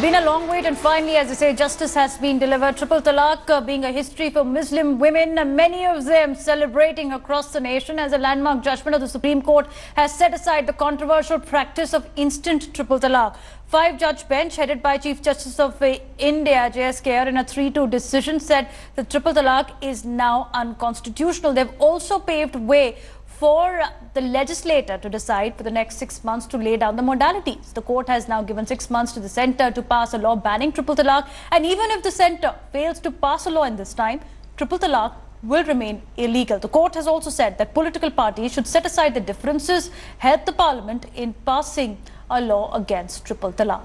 Been a long wait, and finally, as I say, justice has been delivered. Triple Talaq being a history for Muslim women, many of them celebrating across the nation as a landmark judgment of the Supreme Court has set aside the controversial practice of instant Triple Talaq. 5-judge bench headed by Chief Justice of India, J.S. Khair, in a 3-2 decision said the Triple Talaq is now unconstitutional. They've also paved way for the legislator to decide for the next 6 months to lay down the modalities. The court has now given 6 months to the centre to pass a law banning Triple Talaq, and even if the centre fails to pass a law in this time, Triple Talaq will remain illegal. The court has also said that political parties should set aside the differences, help the parliament in passing a law against Triple Talaq.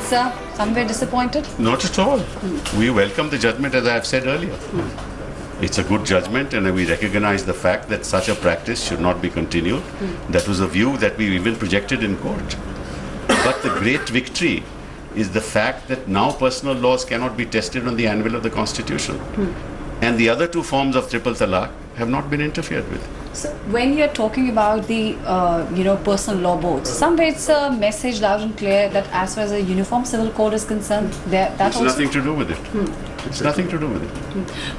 Sir, somewhere disappointed? Not at all. We welcome the judgment, as I have said earlier. It's a good judgment, and we recognize the fact that such a practice should not be continued. That was a view that we even projected in court. But the great victory is the fact that now personal laws cannot be tested on the anvil of the Constitution. And the other 2 forms of Triple Talaq have not been interfered with. So when you're talking about the personal law boards, somewhere it's a message loud and clear that as far as a uniform civil code is concerned, it's nothing to do with it. It's nothing to do with it.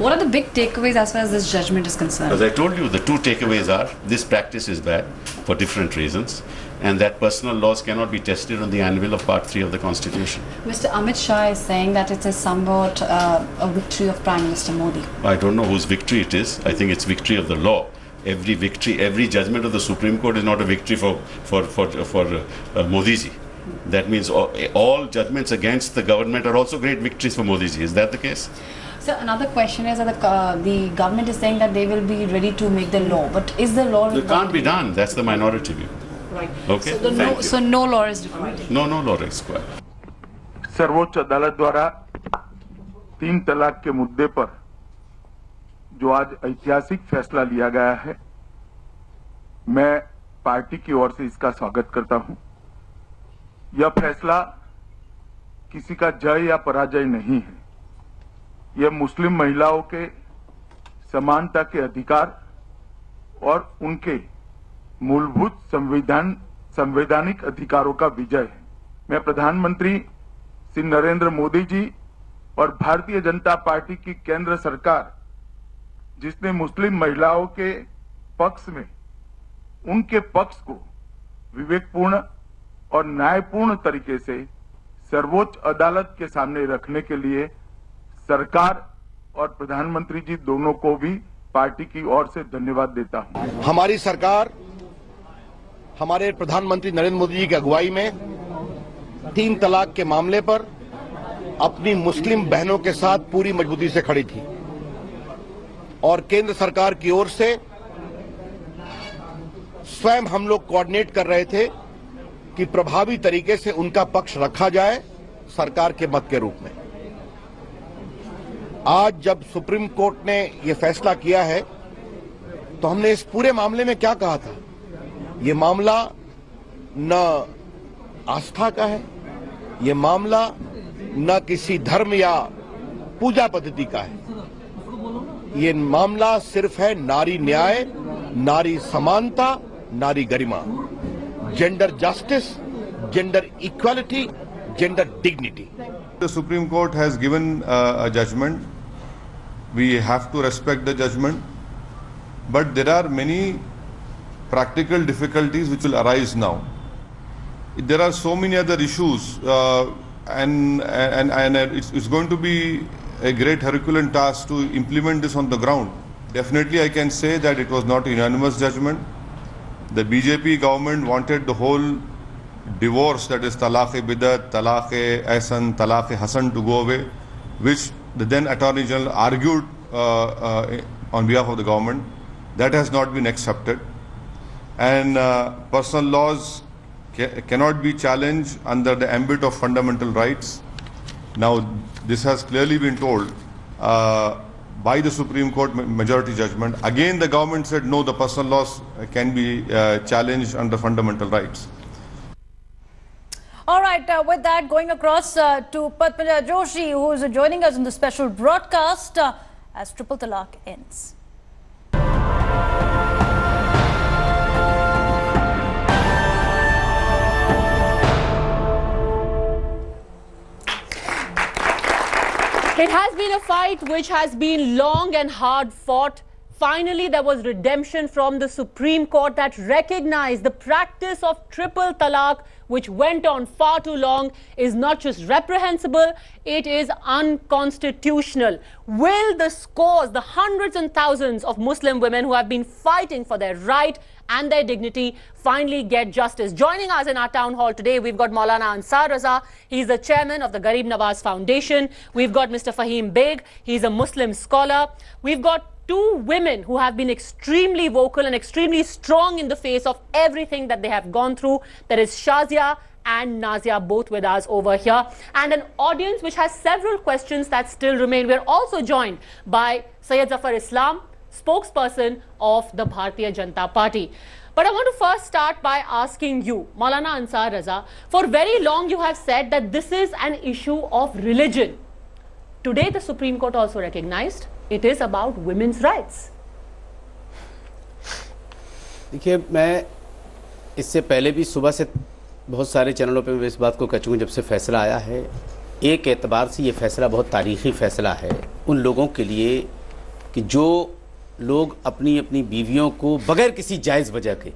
What are the big takeaways as far as this judgment is concerned? As I told you, the 2 takeaways are this practice is bad for different reasons, and that personal laws cannot be tested on the anvil of Part 3 of the Constitution. Mr. Amit Shah is saying that it is somewhat a victory of Prime Minister Modi. I don't know whose victory it is. I think it's victory of the law. Every victory, every judgment of the Supreme Court is not a victory for Modi ji. That means all judgments against the government are also great victories for Modi ji. Is that the case? So another question is that the government is saying that they will be ready to make the law, but is the law? It can't be done. That's the minority view. Right. Okay. So no law is required. No law is required. सर्वोच्च अदालत द्वारा 3 तलाक के मुद्दे पर जो आज ऐतिहासिक फैसला लिया गया है, मैं पार्टी की ओर से इसका स्वागत करता हूं। यह फैसला किसी का जय या पराजय नहीं है। यह मुस्लिम महिलाओं के समानता के अधिकार और उनके मूलभूत संवैधानिक अधिकारों का विजय है। मैं प्रधानमंत्री श्री नरेंद्र मोदी जी और भारतीय जनता पार्टी की केंद्र सरकार, जिसने मुस्लिम महिलाओं के पक्ष में उनके पक्ष को विवेकपूर्ण और न्यायपूर्ण तरीके से सर्वोच्च अदालत के सामने रखने के लिए सरकार और प्रधानमंत्री जी दोनों को भी पार्टी की ओर से धन्यवाद देता हूं। हमारी सरकार हमारे प्रधानमंत्री नरेंद्र मोदी जी की अगुवाई में 3 तलाक के मामले पर अपनी मुस्लिम बहनों के साथ पूरी मजबूती से खड़ी थी और केंद्र सरकार की ओर से स्वयं हम लोग कोऑर्डिनेट कर रहे थे कि प्रभावी तरीके से उनका पक्ष रखा जाए सरकार के मत के रूप में। आज जब सुप्रीम कोर्ट ने यह फैसला किया है तो हमने इस पूरे मामले में क्या कहा था, ये मामला न आस्था का है, ये मामला न किसी धर्म या पूजा पद्धति का है, ये मामला सिर्फ है नारी न्याय, नारी समानता, नारी गरिमा, gender justice, gender equality, gender dignity. The Supreme Court has given a judgment. We have to respect the judgment, but there are many practical difficulties which will arise now. There are so many other issues, and it's going to be a great Herculean task to implement this on the ground. Definitely, I can say that it was not a unanimous judgment. The BJP government wanted the whole divorce, that is Talaq-e-Bidat, Talaq-e-Ahsan, Talaq-e-Hasan, to go away, which the then Attorney General argued on behalf of the government. That has not been accepted. And personal laws cannot be challenged under the ambit of fundamental rights. Now, this has clearly been told by the Supreme Court majority judgment. Again, the government said no, the personal laws can be challenged under fundamental rights. All right, with that, going across to Padmaja Joshi, who is joining us in the special broadcast as Triple Talaq ends. It has been a fight which has been long and hard fought. Finally, there was redemption from the Supreme Court that recognized the practice of triple talaq, which went on far too long, is not just reprehensible, it is unconstitutional. Will the scores, the hundreds and thousands of Muslim women who have been fighting for their right and their dignity finally get justice? Joining us in our town hall today, we've got Maulana Ansar Raza. He's the chairman of the Garib Nawaz Foundation. We've got Mr. Fahim Beg. He's a Muslim scholar. We've got two women who have been extremely vocal and extremely strong in the face of everything that they have gone through. That is Shazia and Nazia, both with us over here, and an audience which has several questions that still remain. We're also joined by Syed Zafar Islam, spokesperson of the Bharatiya Janata Party. But I want to first start by asking you, Maulana Ansar Raza, for very long you have said that this is an issue of religion. Today the Supreme Court also recognized it is about women's rights. देखिए, मैं इससे पहले भी सुबह से बहुत सारे चैनलों पे मैं इस बात को कह चुका हूँ, जब से फैसला आया है, एक एतबार से ये फैसला बहुत तारीख़ी फैसला है उन लोगों के लिए कि जो लोग अपनी अपनी बीवियों को बगैर किसी जायज़ वजह के,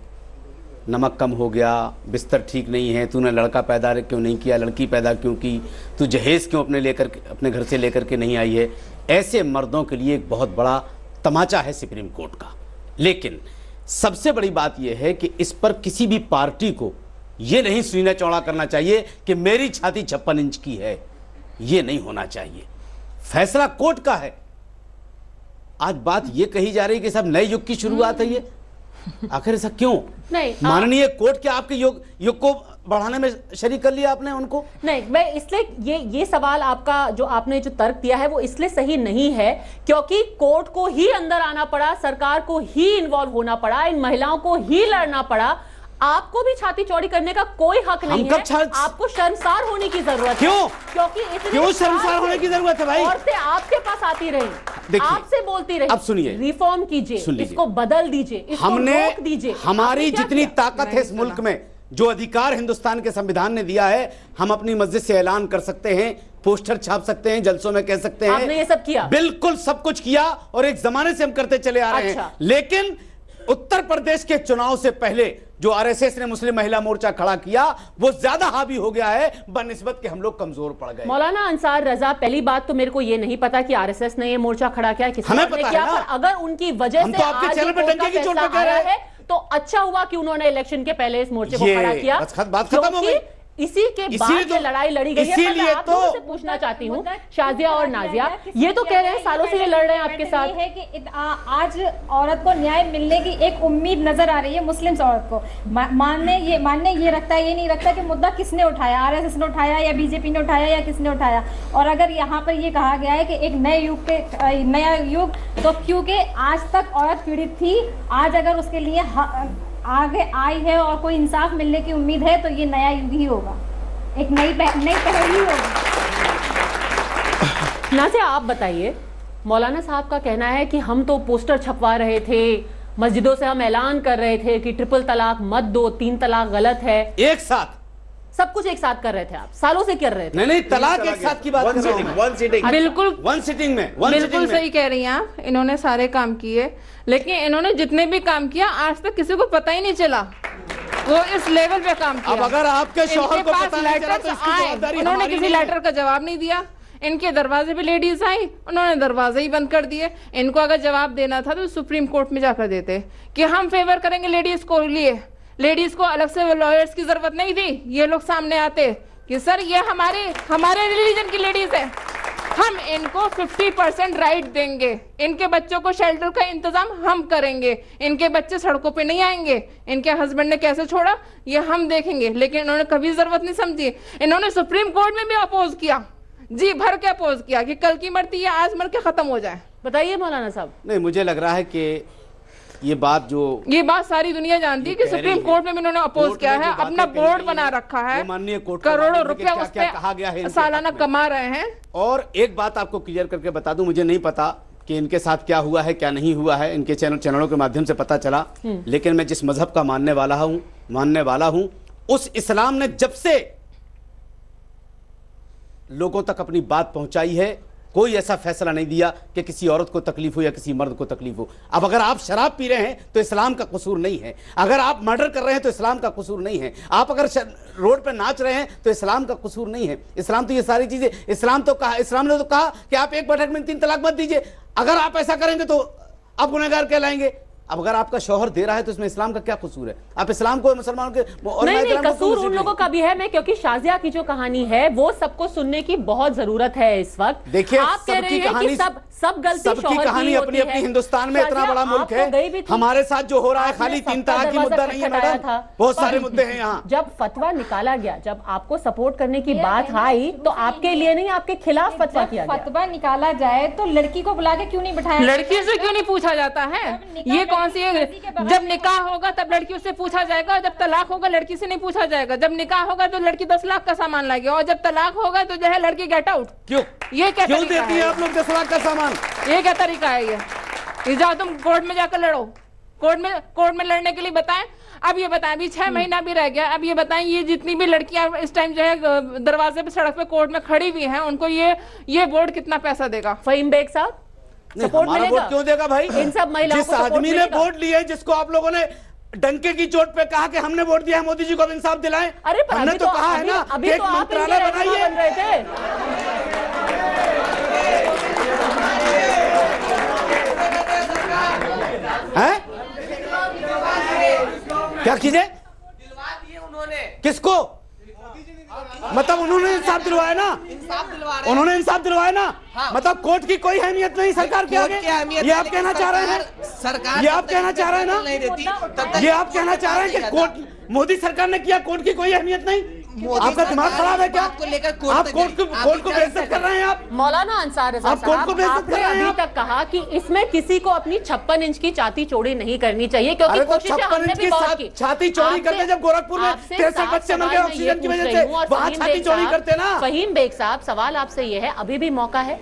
नमक कम हो गया, बिस्तर ठीक नहीं है, तूने लड़का पैदा क्यों नहीं किया, लड़की पैदा क्यों की, तू जहेज़ क्यों अपने घर से लेकर के नहीं आई है, ऐसे मर्दों के लिए एक बहुत बड़ा तमाचा है सुप्रीम कोर्ट का। लेकिन सबसे बड़ी बात यह है कि इस पर किसी भी पार्टी को यह नहीं सीना चौड़ा करना चाहिए कि मेरी छाती 56 इंच की है, यह नहीं होना चाहिए। फैसला कोर्ट का है। आज बात यह कही जा रही है कि सब नए युग की शुरुआत है, ये आखिर ऐसा क्यों? नहीं, माननीय कोर्ट के आपके युग को बढ़ाने में शरीक कर लिया आपने उनको? नहीं, मैं इसलिए ये सवाल आपका जो आपने जो तर्क दिया है वो इसलिए सही नहीं है क्योंकि कोर्ट को ही अंदर आना पड़ा, सरकार को ही इन्वॉल्व होना पड़ा, इन महिलाओं को ही लड़ना पड़ा। आपको भी छाती चौड़ी करने का कोई हक नहीं है। आपको शर्मसार होने की जरूरत है। क्यों? क्योंकि शर्मसार होने की जरूरत है भाई? औरतें आपके पास आती रही, आपसे बोलती रही। अब सुनिए, रिफॉर्म कीजिए, इसको बदल दीजिए, इसको रोक दीजिए। हमारी जितनी ताकत है इस मुल्क में, जो अधिकार हिंदुस्तान के संविधान ने दिया है, हम अपनी मस्जिद से ऐलान कर सकते हैं, पोस्टर छाप सकते हैं, जलसों में कह सकते हैं। आपने ये सब किया? बिल्कुल सब कुछ किया और एक जमाने से हम करते चले आ रहे हैं। लेकिन उत्तर प्रदेश के चुनाव से पहले जो आरएसएस ने मुस्लिम महिला मोर्चा खड़ा किया वो ज्यादा हावी हो गया है बनिस्बत के हम लोग कमजोर पड़ गए। मौलाना अंसार रजा, पहली बात तो मेरे को ये नहीं पता कि आरएसएस ने ये मोर्चा खड़ा किया, किसी हमें ने किया, पर अगर उनकी वजह से आपके चैनल पे डंके की चोट पे कह रहे हैं तो अच्छा हुआ कि उन्होंने इलेक्शन के पहले इस मोर्चे को खड़ा किया। बात खत्म हो गई। इसी के बाद ये लड़ाई लड़ी गई है। मैं आप लोगों से पूछना चाहती हूँ, शाजिया और नाजिया, ये तो कह रहे हैं सालों से ये लड़ रहे हैं आपके साथ, है कि आज औरत को न्याय मिलने की एक उम्मीद नजर आ रही है मुस्लिम औरत को। मानने ये रखता है, ये नहीं रखता कि मुद्दा किसने उठाया, आरएसएस ने उठाया या बीजेपी ने उठाया या किसने उठाया। और अगर यहाँ पर ये कहा गया है कि एक नया युग, तो क्योंकि आज तक औरत पीड़ित थी, आज अगर उसके लिए आगे आई है और कोई इंसाफ मिलने की उम्मीद है तो ये नया युग ही होगा, एक नई पहल ही होगी। नाज़िया, आप बताइए, मौलाना साहब का कहना है कि हम तो पोस्टर छपवा रहे थे, मस्जिदों से हम ऐलान कर रहे थे कि ट्रिपल तलाक मत दो, 3 तलाक गलत है, एक साथ सब कुछ एक साथ कर रहे थे, आप सालों से कर रहे थे। नहीं, तलाक एक साथ की बात कर रहा हूं। वन सिटिंग में बिल्कुल सही कह रही हैं आप। इन्होंने सारे काम किए, लेकिन इन्होंने जितने भी काम किया आज तक किसी को पता ही नहीं चला वो इस लेवल पे काम किया। अब अगर आपके शौहर को पता नहीं चला तो इसकी जवाबदारी उन्होंने किसी लेटर का जवाब नहीं दिया। इनके दरवाजे पे लेडीज आई, उन्होंने दरवाजे ही बंद कर दिए। इनको अगर जवाब देना था तो सुप्रीम कोर्ट में जाकर देते कि हम फेवर करेंगे लेडीज को लिए, लेडीज को अलग से लॉयर्स की जरूरत नहीं थी। ये लोग सामने आते कि सर ये हमारे रिलीजन की लेडीज है, हम इनको 50% राइट देंगे, इनके बच्चों को शेल्टर का इंतजाम हम करेंगे, इनके बच्चे सड़कों पे नहीं आएंगे, इनके हस्बैंड ने कैसे छोड़ा ये हम देखेंगे। लेकिन इन्होंने कभी जरूरत नहीं समझी। इन्होंने सुप्रीम कोर्ट में भी अपोज किया, जी भर के अपोज किया कि कल की मरती है आज मर के खत्म हो जाए। बताइए मौलाना साहब। नहीं, मुझे लग रहा है कि ये बात सारी दुनिया जानती है कि सुप्रीम कोर्ट में इन्होंने अपोज किया है, अपना बोर्ड बना रखा है, करोड़ों रुपया उस पे सालाना कमा रहे हैं। और एक बात आपको क्लियर करके बता दूं, मुझे नहीं पता कि इनके साथ क्या हुआ है क्या नहीं हुआ है, इनके चैनलों के माध्यम से पता चला, लेकिन मैं जिस मजहब का मानने वाला हूं उस इस्लाम ने जब से लोगों तक अपनी बात पहुंचाई है कोई ऐसा फैसला नहीं दिया कि किसी औरत को तकलीफ हो या किसी मर्द को तकलीफ हो। अब अगर आप शराब पी रहे हैं तो इस्लाम का कसूर नहीं है, अगर आप मर्डर कर रहे हैं तो इस्लाम का कसूर नहीं है, आप अगर रोड पर नाच रहे हैं तो इस्लाम का कसूर नहीं है। इस्लाम तो ये सारी चीजें, इस्लाम ने तो कहा कि आप एक बैठक में 3 तलाक मत दीजिए। अगर आप ऐसा करेंगे तो आप गुनहगार कहलाएंगे। अब अगर आपका शौहर दे रहा है तो इसमें इस्लाम का क्या कसूर है? आप इस्लाम को मुसलमानों के नहीं, कसूर उन लोगों का भी है। मैं क्योंकि शाजिया की जो कहानी है वो सबको सुनने की बहुत जरूरत है इस वक्त। देखिए, आप कह रहे हैं कि सब गलती सबकी कहानी अपनी अपनी, हिंदुस्तान में इतना बड़ा मुल्क है, हमारे साथ जो हो रहा है खाली 3 तलाक की मुद्दा नहीं है मैडम, बहुत सारे मुद्दे हैं यहाँ। जब फतवा निकाला गया, जब आपको सपोर्ट करने की बात आई तो आपके लिए नहीं, आपके खिलाफ फतवा किया गया। फतवा निकाला जाए तो लड़की को बुला के क्यों नहीं बिठाया? लड़की से क्यों नहीं पूछा जाता है? ये कौन सी है? जब निकाह होगा तब लड़की से पूछा जाएगा, जब तलाक होगा लड़की से नहीं पूछा जाएगा। जब निकाह होगा तो लड़की 10 लाख का सामान लाएगी और जब तलाक होगा तो जो है लड़की गेट आउट। क्यों? ये क्या क्यों देती है आप लोग 10 लाख का सामान? ये क्या तरीका है? ये जाओ तुम कोर्ट में जाकर लड़ो, कोर्ट में लड़ने के लिए बताएं। अब ये बताएं, अभी 6 महीना भी रह गया, अब ये बताएं ये जितनी भी लड़कियां इस टाइम जो है दरवाजे पे सड़क पे कोर्ट में खड़ी हुई हैं, उनको ये बोर्ड कितना पैसा देगा? फहीम बेग साहब, सपोर्ट मिलेगा? क्यों देगा भाई? इन सब महिलाओं को आदमी ने वोट लिए, जिसको आप लोगों ने डंके की चोट पे कहा कि हमने वोट दिया है मोदी जी को, अब इंसाफ दिलाएं। अरे हमने तो कहा है ना, एक मंत्रालय बनाइए। बन रहे थे। हैं? क्या कीजिए? दिलवा दिए उन्होंने। किसको? मतलब उन्होंने इंसाफ दिलवाया ना, उन्होंने इंसाफ दिलवाया ना। हाँ। मतलब कोर्ट की कोई अहमियत नहीं सरकार के आगे, ये आप कहना चाह रहे हैं? सरकार ये आप कहना चाह रहे हैं ना? ये आप कहना चाह रहे हैं कि कोर्ट, मोदी सरकार ने किया, कोर्ट की कोई अहमियत नहीं? आपका दिमाग खराब है क्या? आप कोर्ट को बेइज्जत कर रहे हैं। आप मौलाना अंसार रज़ा साहब, आपने अभी तक कहा कि इसमें किसी को अपनी 56 इंच की छाती चौड़ी नहीं करनी चाहिए, क्योंकि कोशिशें हमने भी बहुत की। छाती चौड़ी करते जब गोरखपुर में 63 बच्चे मर गए ऑक्सीजन की वजह से, वहाँ छाती चौड़ी करते ना। फहीम बेग साहब, सवाल आपसे ये है, अभी भी मौका है,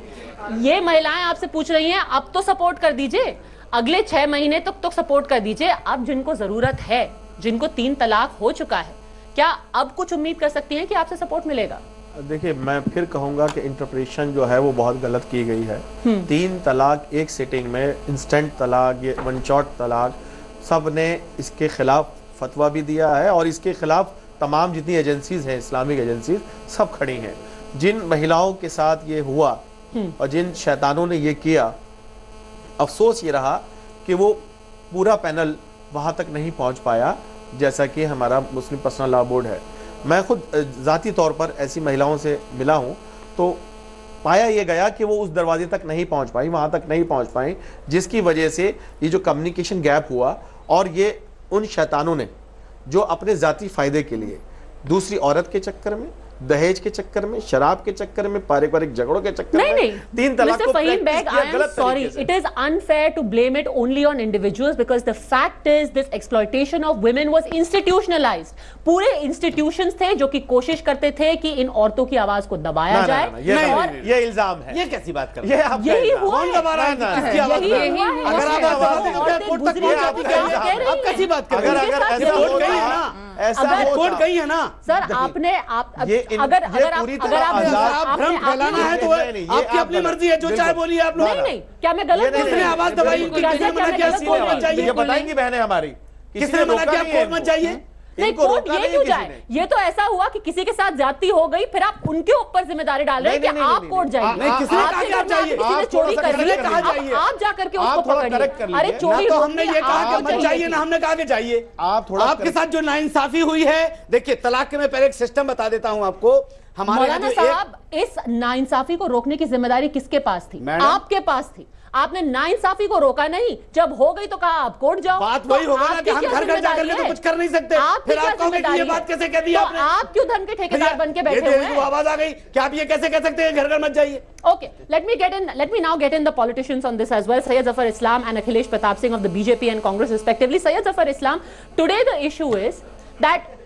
ये महिलाएं आपसे पूछ रही हैं, अब तो सपोर्ट कर दीजिए, अगले 6 महीने तक तो सपोर्ट कर दीजिए। अब जिनको जरूरत है, जिनको 3 तलाक हो चुका है, क्या अब कुछ उम्मीद कर सकती हैं कि आपसे सपोर्ट मिलेगा? देखिए, मैं फिर कहूंगा कि इंटरप्रिटेशन जो है वो बहुत गलत की गई है। 3 तलाक एक सिटिंग में, इंस्टेंट तलाक, ये 1 शॉट तलाक, सब ने इसके खिलाफ फतवा भी दिया है और इसके खिलाफ तमाम जितनी एजेंसीज हैं, इस्लामिक एजेंसीज, सब खड़ी हैं। जिन महिलाओं के साथ ये हुआ और जिन शैतानों ने ये किया, अफसोस ये रहा कि वो पूरा पैनल वहां तक नहीं पहुंच पाया जैसा कि हमारा मुस्लिम पर्सनल लॉ बोर्ड है। मैं खुद ज़ाती तौर पर ऐसी महिलाओं से मिला हूं, तो पाया ये गया कि वो उस दरवाजे तक नहीं पहुंच पाई, वहां तक नहीं पहुंच पाई, जिसकी वजह से ये जो कम्युनिकेशन गैप हुआ, और ये उन शैतानों ने जो अपने ज़ाती फ़ायदे के लिए दूसरी औरत के चक्कर में, दहेज के चक्कर में, शराब के चक्कर में, पारिवारिक झगड़ों के चक्कर में 3 तलाक को Fahim Beg, I am sorry, it is unfair to blame it only on individuals because the fact is this exploitation of women was institutionalized. पूरे institutions थे जो कि कोशिश करते थे कि इन औरतों की आवाज को दबाया जाए। और ये इल्जाम है, ये कैसी बात कर रहे हैं? यही हुआ है, दबा रहा है, अगर आप कैसी बात कर रहे हैं? अगर कोर्ट गई है ना, ऐसा कोर्ट गई है ना सर, आपने अगर आप भ्रम फैलाना है तो आपकी अपनी मर्जी है, जो चाहे बोलिए आप लोग। नहीं, क्या मैं गलत बोल रही हूं? आवाज दबाई, ये बताएंगी बहनें हमारी, किसने मना किया कोर्ट मत जाइए? नहीं, कोर्ट ये क्यों जाए? ये तो ऐसा हुआ कि किसी के साथ ज्यादती हो गई, फिर आप उनके ऊपर जिम्मेदारी डाल रहे हैं कि आप कोर्ट जाइए। किसी ने चोरी कर ली, आप जाकर के उसको पकड़िए। अरे चोरी तो हमने ये कहा कि मत जाइए ना, हमने कहा कि जाइए। आपके साथ जो नाइंसाफी हुई है, देखिए तलाक के मैं पहले एक सिस्टम बता देता हूं आपको। मौलाना साहब, इस नाइंसाफी को रोकने की जिम्मेदारी किसके पास थी? आपके पास थी। आपने नाइंसाफी को रोका नहीं, जब हो गई तो कहा आप कोर्ट जाओ। बात वही होगा ना कि हम घर घर जाकर के तो कुछ कर नहीं सकते। फिर आप कहोगे कि ये बात कैसे कह दी आपने? आप क्यों धन के ठेकेदार बन के बैठे हुए हैं? आवाज आ गई कि आप ये कैसे कह सकते हैं घर घर मत जाइए? Okay, let me now get in the politicians on this as well. Syed Zafar Islam and Akhilesh Pratap Singh of the BJP and Congress respectively. Syed Zafar Islam, today the issue is that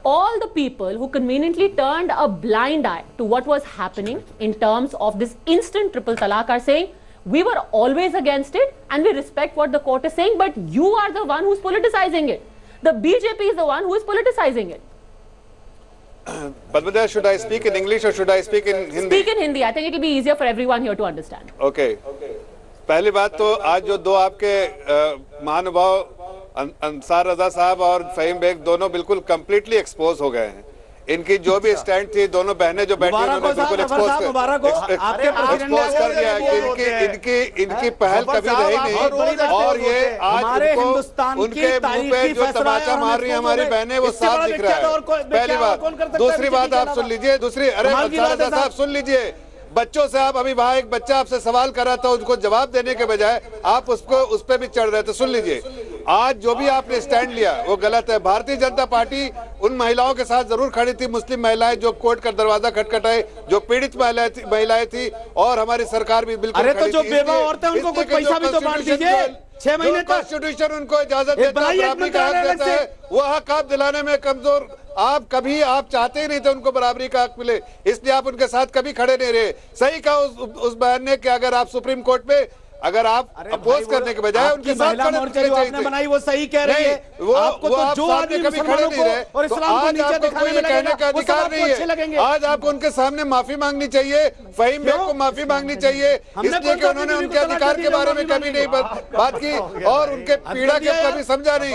all the people who conveniently turned a blind eye to what was happening in terms of this instant triple talaq are saying, we were always against it and we respect what the court is saying, but you are the one who's politicizing it. The BJP is the one who is politicizing it. Padmaja, should I speak in English or should I speak in Hindi? Speak in Hindi. I think it will be easier for everyone here to understand. Okay. पहली बात तो आज जो दो आपके महानुभाव अंसार रजा साहब और फहीम बेग दोनों बिल्कुल कंप्लीटली एक्सपोज हो गए हैं। इनकी जो भी स्टैंड थी, दोनों बहनें जो बैठी उन्होंने बिल्कुल एक्सपोज कर दिया कि इनकी पहल कभी रही नहीं और ये आज उनके मुंह पे जो तमाचा मार रही है हमारी बहनें वो साफ दिख रहा है। पहली बात। दूसरी बात आप सुन लीजिए, दूसरी अरे साहब सुन लीजिए, बच्चों से आप अभी वहां एक बच्चा आपसे सवाल कर रहा था, उसको जवाब देने के बजाय आप उस पे भी चढ़ रहे थे। सुन लीजिए, आज जो भी आपने स्टैंड लिया वो गलत है। भारतीय जनता पार्टी उन महिलाओं के साथ जरूर खड़ी थी, मुस्लिम महिलाएं जो कोर्ट का दरवाजा खटखटाए, जो पीड़ित महिलाएं थी और हमारी सरकार भी बिल्कुल। अरे तो जो बेवा औरतें उनको कुछ पैसा भी तो बांट दीजिए। 6 महीने तक कॉन्स्टिट्यूशन उनको इजाजत देता है, बराबरी का हक देता है, वो हक आप दिलाने में कमजोर आप चाहते ही नहीं थे उनको बराबरी का हक मिले, इसलिए आप उनके साथ कभी खड़े नहीं रहे। सही कहा उस बहन ने कि अगर आप सुप्रीम कोर्ट में अगर आप अपोज करने के बजाय उनके साथ खड़े आपने बनाई वो सही कह रही है। आपको तो जो आदमी कभी खड़े नहीं रहे और इस्लाम को नीचे दिखाने में कहने का अधिकार नहीं है। आज आपको उनके सामने माफी मांगनी चाहिए, फहीम बेग को माफी मांगनी चाहिए, इसलिए कि उन्होंने उनके अधिकार के बारे में कभी नहीं बात की और उनके पीड़ा के कभी समझा नहीं।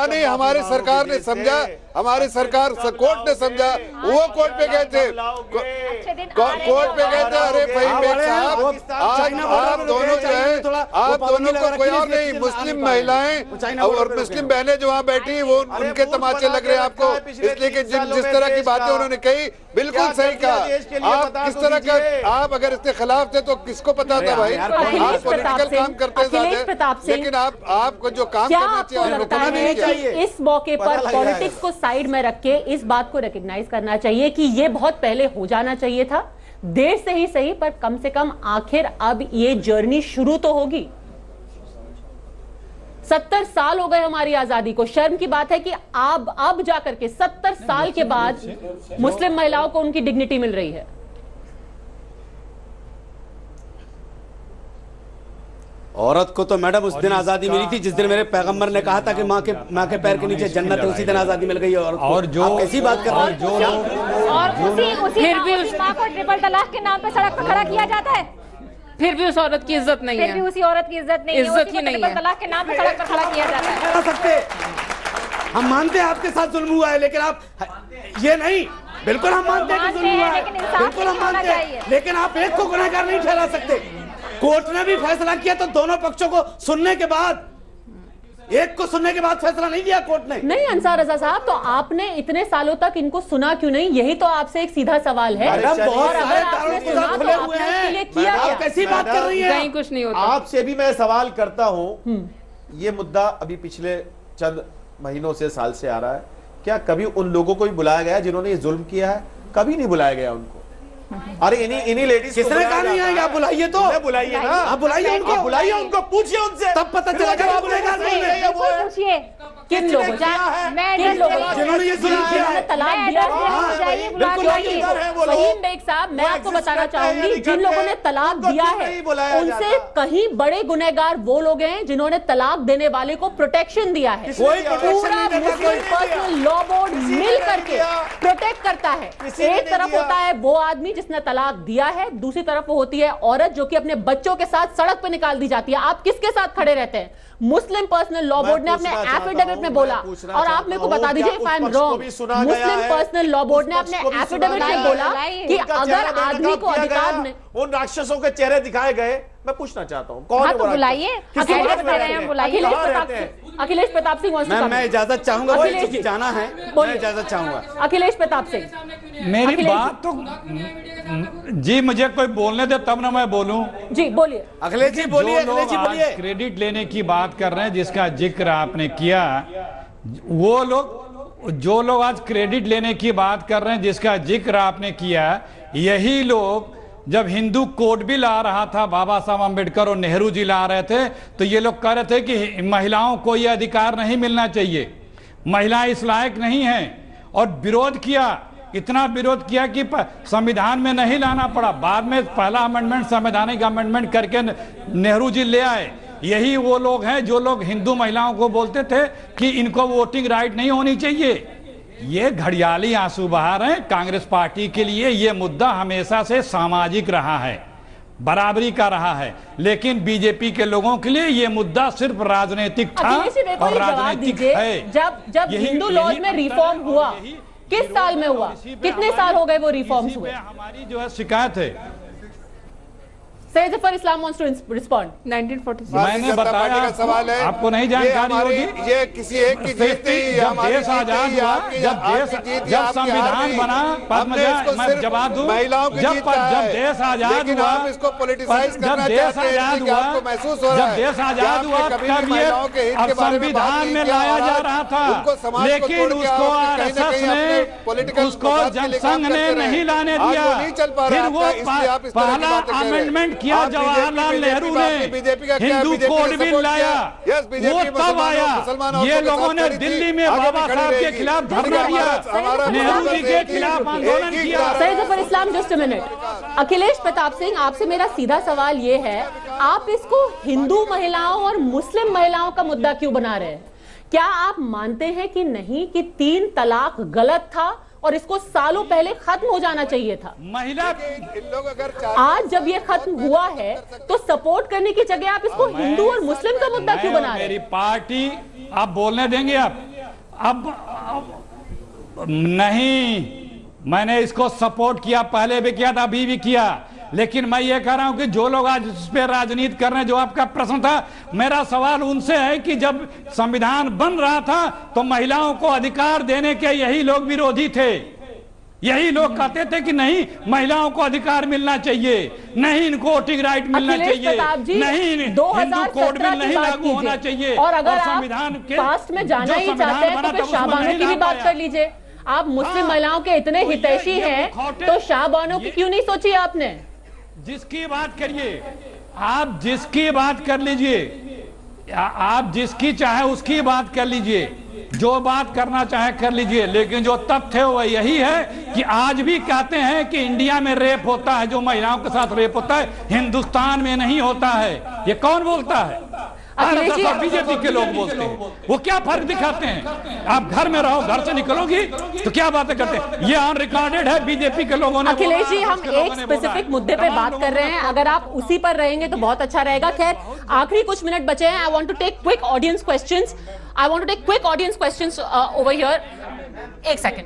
नहीं, हमारी सरकार ने समझा, हमारी सरकार कोर्ट ने समझा, वो कोर्ट पे गए थे, कोर्ट पे गए थे। अरे फहीम बेग साहब, आज आप दोनों जो है, आप दोनों को कोई और नहीं, मुस्लिम महिलाएं और मुस्लिम बहनें जो वहाँ बैठी वो उनके तमाचे लग रहे हैं आपको, इसलिए कि जिस तरह की बातें उन्होंने कही बिल्कुल सही कहा। आप किस तरह का, आप अगर इसके खिलाफ थे तो किसको पता था भाई? आप पॉलिटिकल काम करते हैं, लेकिन आपको जो काम करना चाहिए इस मौके पर पॉलिटिक्स को साइड में रख के इस बात को रिकॉग्नाइज करना चाहिए कि ये बहुत पहले हो जाना चाहिए था, देर से ही सही पर कम से कम आखिर अब ये जर्नी शुरू तो होगी। 70 साल हो गए हमारी आजादी को। शर्म की बात है कि अब जाकर के 70 साल के बाद मुस्लिम महिलाओं को उनकी डिग्निटी मिल रही है। औरत को तो मैडम उस दिन आजादी मिली थी जिस दिन मेरे पैगंबर ने कहा था कि माँ के पैर के नीचे जन्नत है, उसी दिन आजादी मिल गई है। और जो ऐसी बात कर रहे हैं, फिर भी उस माँ को ट्रिपल तलाक के नाम पे सड़क पर खड़ा किया जाता है, फिर भी उस औरत की इज्जत नहीं है, फिर भी उसी औरत की इज्जत नहीं है, इज्जत ही नहीं है। तलाक के नाम पे सड़क पर खड़ा किया जाता है। हम मानते हैं आपके साथ जुल्म हुआ है, लेकिन आप ये नहीं, बिल्कुल हम मानते हैं कि जुल्म हुआ है, बिल्कुल हम मानते हैं, लेकिन आप एक को गुनहगार नहीं ठहरा सकते। कोर्ट ने भी फैसला किया तो दोनों पक्षों को सुनने के बाद, एक को सुनने के बाद फैसला नहीं दिया कोर्ट ने। नहीं अंसार रजा साहब, तो आपने इतने सालों तक इनको सुना क्यों नहीं? यही तो आपसे एक सीधा सवाल है। बहुत सारे कानून खुले हुए हैं, आप कैसी बात कर रही हैं? कहीं कुछ नहीं होता। आपसे भी मैं सवाल करता हूं, ये मुद्दा अभी पिछले चंद महीनों से, साल से आ रहा है, क्या कभी उन लोगों को भी बुलाया गया जिन्होंने ये जुल्म किया है? कभी नहीं बुलाया गया उनको। अरे इन्हीं लेडीज किसने कहा नहीं आएगा? आप बुलाइए तो, बुलाइए ना, आप बुलाइए उनको, बुलाइए उनको, पूछिए उनसे, तब पता चलेगा। पूछिए किन लोगों जिन्होंने ये जुल्म किया है, तलाक दिया है? फहीम बेग साहब, मैं आपको बताना चाहूंगी, जिन लोगों ने तलाक दिया है उनसे कहीं बड़े गुनहगार वो लोग हैं जिन्होंने तलाक देने वाले को प्रोटेक्शन दिया है। पूरा मुस्लिम पर्सनल लॉ बोर्ड मिल करके प्रोटेक्ट करता है। एक तरफ होता है वो आदमी जिसने तलाक दिया है, दूसरी तरफ वो होती है औरत जो कि अपने बच्चों के साथ सड़क पर निकाल दी जाती है। आप किसके साथ खड़े रहते हैं? मुस्लिम पर्सनल लॉ बोर्ड ने अपने एफिडेविट में बोला, और आप मेरे को बता दीजिए if I am wrong, Muslim personal law board ने अपने एफिडेविट में बोला कि अगर आदमी को अधिकार नहीं, उन राक्षसों के चेहरे दिखाए गए। मैं पूछना चाहता हूँ, कौन है? तो बुलाइए, अखिलेश प्रताप सिंह। मैं इजाजत चाहूंगा, जाना है, मैं इजाजत चाहूंगा। अखिलेश प्रताप सिंह, मेरी बात तो जी मुझे कोई बोलने दे तब ना मैं बोलूं। जी बोलिए अखिलेश जी, बोलिए। अखिलेश जी बोलिए। क्रेडिट लेने की बात कर रहे हैं जिसका जिक्र आपने किया, वो लोग जो लोग आज क्रेडिट लेने की बात कर रहे हैं जिसका जिक्र आपने किया, यही लोग जब हिंदू कोड भी ला रहा था, बाबा साहब अम्बेडकर और नेहरू जी ला रहे थे, तो ये लोग कह रहे थे कि महिलाओं को ये अधिकार नहीं मिलना चाहिए, महिलाएं इस लायक नहीं हैं, और विरोध किया, इतना विरोध किया कि संविधान में नहीं लाना पड़ा। बाद में पहला अमेंडमेंट, संवैधानिक अमेंडमेंट करके नेहरू जी ले आए। यही वो लोग हैं जो लोग हिंदू महिलाओं को बोलते थे कि इनको वोटिंग राइट नहीं होनी चाहिए। ये घड़ियाली आंसू बहा रहे हैं कांग्रेस पार्टी के लिए। ये मुद्दा हमेशा से सामाजिक रहा है, बराबरी का रहा है, लेकिन बीजेपी के लोगों के लिए ये मुद्दा सिर्फ राजनीतिक था और राजनीतिक है। जब हिंदू लॉज में रिफॉर्म हुआ, किस साल में हुआ, कितने साल हो गए वो रिफॉर्म्स हुए? हमारी जो है शिकायत है। सैयद जफर इस्लाम wants to respond. 1946 मैंने बताया का सवाल है, आपको नहीं जानकारी होगी। ये किसी एक की जीत नहीं, जब देश आजाद हुआ, जब संविधान बना, मैं जवाब दूं, जब देश आजाद हुआ, जब देश आजाद हुआ, जब देश आजाद हुआ तब ये संविधान में लाया जा रहा था, लेकिन उसको आरएसएस ने, उसको जनसंघ ने नहीं लाने दिया। फिर वो पहला अमेंडमेंट किया जवाहरलाल नेहरू ने, हिंदू कोड बिल लाया, वो तब आया। ये लोगों ने दिल्ली में बाबा साहब के खिलाफ धरना दिया, नेहरू जी के खिलाफ आंदोलन किया। Syed Zafar Islam, just a minute. Akhilesh Pratap Singh, आपसे मेरा सीधा सवाल ये है, आप इसको हिंदू महिलाओं और मुस्लिम महिलाओं का मुद्दा क्यों बना रहे हैं? क्या आप मानते हैं कि नहीं कि 3 तलाक गलत था और इसको सालों पहले खत्म हो जाना चाहिए था? महिला लोग अगर आज जब ये खत्म हुआ है तो सपोर्ट करने की जगह आप इसको हिंदू और मुस्लिम का मुद्दा क्यों बना रहे हैं? मेरी पार्टी, आप बोलने देंगे आप? अब नहीं, मैंने इसको सपोर्ट किया, पहले भी किया था, अभी भी किया, लेकिन मैं ये कह रहा हूं कि जो लोग आज इस पे राजनीति कर रहे हैं, जो आपका प्रश्न था, मेरा सवाल उनसे है कि जब संविधान बन रहा था तो महिलाओं को अधिकार देने के यही लोग विरोधी थे। यही लोग कहते थे कि नहीं, महिलाओं को अधिकार मिलना चाहिए, नहीं इनको वोटिंग राइट मिलना चाहिए, नहीं हिंदू कोड बिल नहीं लागू होना चाहिए। और अगर संविधान के पास्ट में जाना ही चाहते हैं तो फिर शाहबानों की भी बात कर लीजिए। आप मुस्लिम महिलाओं के इतने हितैषी हैं तो शाहबानों की क्यों नहीं सोची आपने? जिसकी बात करिए आप, जिसकी बात कर लीजिए आप, जिसकी चाहे उसकी बात कर लीजिए, जो बात करना चाहे कर लीजिए, लेकिन जो तथ्य वह यही है कि आज भी कहते हैं कि इंडिया में रेप होता है, जो महिलाओं के साथ रेप होता है हिंदुस्तान में नहीं होता है। ये कौन बोलता है? बीजेपी के लोग बोलते हैं। वो क्या फर्क दिखाते हैं? आप घर में रहो, घर से निकलोगी तो क्या बातें करते हैं? ये ऑन रिकॉर्डेड है, बीजेपी के लोगों ने। अखिलेश जी, हम एक स्पेसिफिक मुद्दे पे बात कर रहे हैं, अगर आप उसी पर रहेंगे तो बहुत अच्छा रहेगा। खैर, आखिरी कुछ मिनट बचे हैं। I want to take quick audience questions. Over here. एक सेकंड,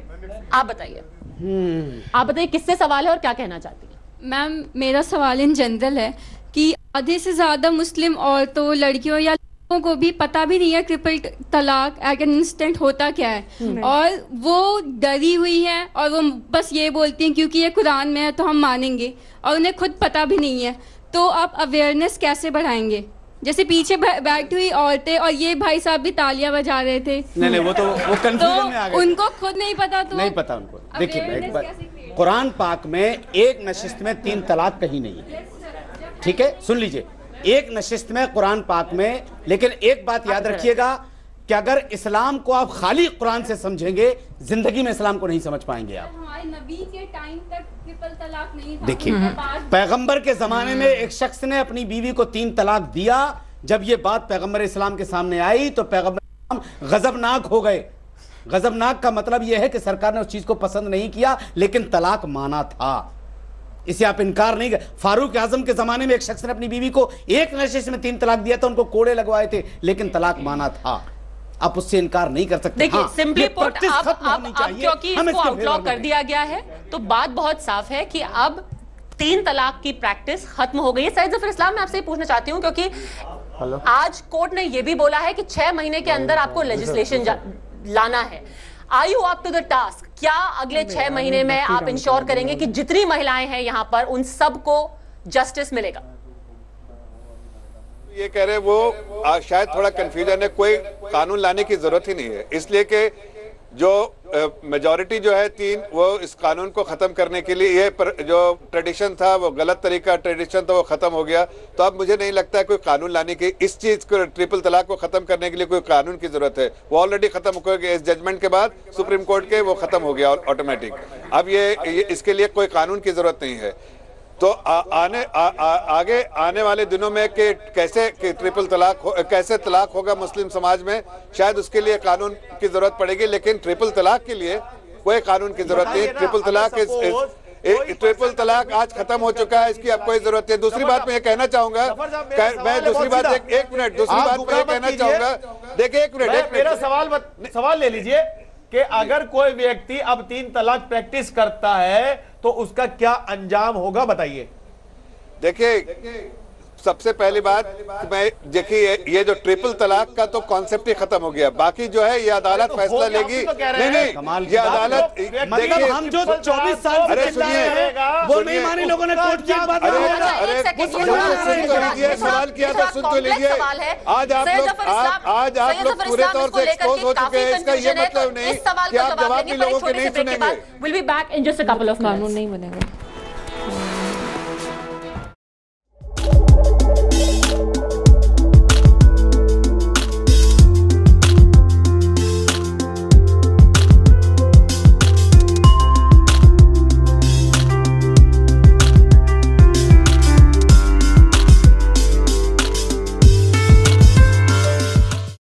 आप बताइए किससे सवाल है और क्या कहना चाहती है? मैम, मेरा सवाल इन जनरल है कि आधे से ज्यादा मुस्लिम औरतों, लड़कियों या लोगों को भी पता भी नहीं है ट्रिपल तलाक एट एन इंस्टेंट होता क्या है, और वो डरी हुई है और वो बस ये बोलती हैं क्योंकि ये कुरान में है तो हम मानेंगे, और उन्हें खुद पता भी नहीं है। तो आप अवेयरनेस कैसे बढ़ाएंगे? जैसे पीछे बैठी हुई औरतें और ये भाई साहब भी तालियां बजा रहे थे। नहीं, वो कंफ्यूजन में आ गए। उनको खुद नहीं पता, तो नहीं पता उनको। देखिए, कुरान पाक में एक नशिस्त में 3 तलाक कहीं नहीं है, ठीक है? सुन लीजिए, एक नशिस्त में कुरान पाक में, लेकिन एक बात याद रखिएगा कि अगर इस्लाम को आप खाली कुरान से समझेंगे, जिंदगी में इस्लाम को नहीं समझ पाएंगे आप। हमारे नबी के टाइम तक ट्रिपल तलाक नहीं था। देखिए, पैगंबर के जमाने में एक शख्स ने अपनी बीवी को 3 तलाक दिया। जब ये बात पैगंबर इस्लाम के सामने आई तो पैगंबर गजबनाक हो गए। गजबनाक का मतलब यह है कि सरकार ने उस चीज को पसंद नहीं किया, लेकिन तलाक माना था। इसे आप इनकार नहीं कर। फारूक आजम के जमाने में एक शख्स ने अपनी बीवी को एक नशिस्त में 3 तलाक दिया था, उनको कोड़े लगवाए थे, लेकिन तलाक माना था। आप उससे इनकार नहीं कर सकते। देखिए, सिंपली पुट, क्योंकि इसको आउटलॉ कर दिया गया है तो बात बहुत साफ है कि अब 3 तलाक की प्रैक्टिस खत्म हो गई है। सैयद जफर इस्लाम, मैं आपसे पूछना चाहती हूँ, क्योंकि आज कोर्ट ने यह भी बोला है कि 6 महीने के अंदर आपको लेजिस्लेशन लाना है। Are you up to the task? क्या अगले 6 महीने में आप इंश्योर करेंगे कि जितनी महिलाएं हैं यहां पर उन सबको जस्टिस मिलेगा? ये कह रहे वो शायद थोड़ा कंफ्यूजन है, कोई कानून लाने की जरूरत ही नहीं है, इसलिए कि जो मेजॉरिटी जो है 3, वो इस कानून को खत्म करने के लिए, ये जो ट्रेडिशन था, वो गलत तरीका ट्रेडिशन था, वो खत्म हो गया। तो अब मुझे नहीं लगता है कोई कानून लाने की, इस चीज को, ट्रिपल तलाक को खत्म करने के लिए कोई कानून की जरूरत है। वो ऑलरेडी खत्म हो गया, इस जजमेंट के बाद सुप्रीम कोर्ट के, वो खत्म हो गया ऑटोमेटिक। अब ये इसके लिए कोई कानून की जरूरत नहीं है। तो आगे आने वाले दिनों में कि कैसे ट्रिपल तलाक कैसे तलाक होगा मुस्लिम समाज में, शायद उसके लिए कानून की जरूरत पड़ेगी, लेकिन ट्रिपल तलाक के लिए कोई कानून की जरूरत नहीं। ट्रिपल तलाक आज खत्म हो चुका है, इसकी अब कोई जरूरत है। दूसरी बात मैं ये कहना चाहूंगा, मैं दूसरी बात एक मिनट दूसरी बात मैं ये कहना चाहूंगा, देखिए एक मिनट मेरा सवाल ले लीजिए कि अगर कोई व्यक्ति अब 3 तलाक प्रैक्टिस करता है तो उसका क्या अंजाम होगा, बताइए। देखिए सबसे पहली बात मैं देखिए ये जो ट्रिपल तलाक का तो कॉन्सेप्ट ही खत्म हो गया, बाकी जो है ये अदालत फैसला लेगी। नहीं ये अदालत मतलब हम जो 24 साल अरे सुनिए वो नहीं मानी लोगों ने कोर्ट की बात। सवाल किया तो सुन तो लीजिए। आज आप लोग पूरे तौर से एक्सपोज हो चुके हैं, इसका ये मतलब नहीं कि आप जवाब भी लोगों के नहीं सुनेंगे। We'll be back in just a couple of minutes. कानून नहीं बनेगा।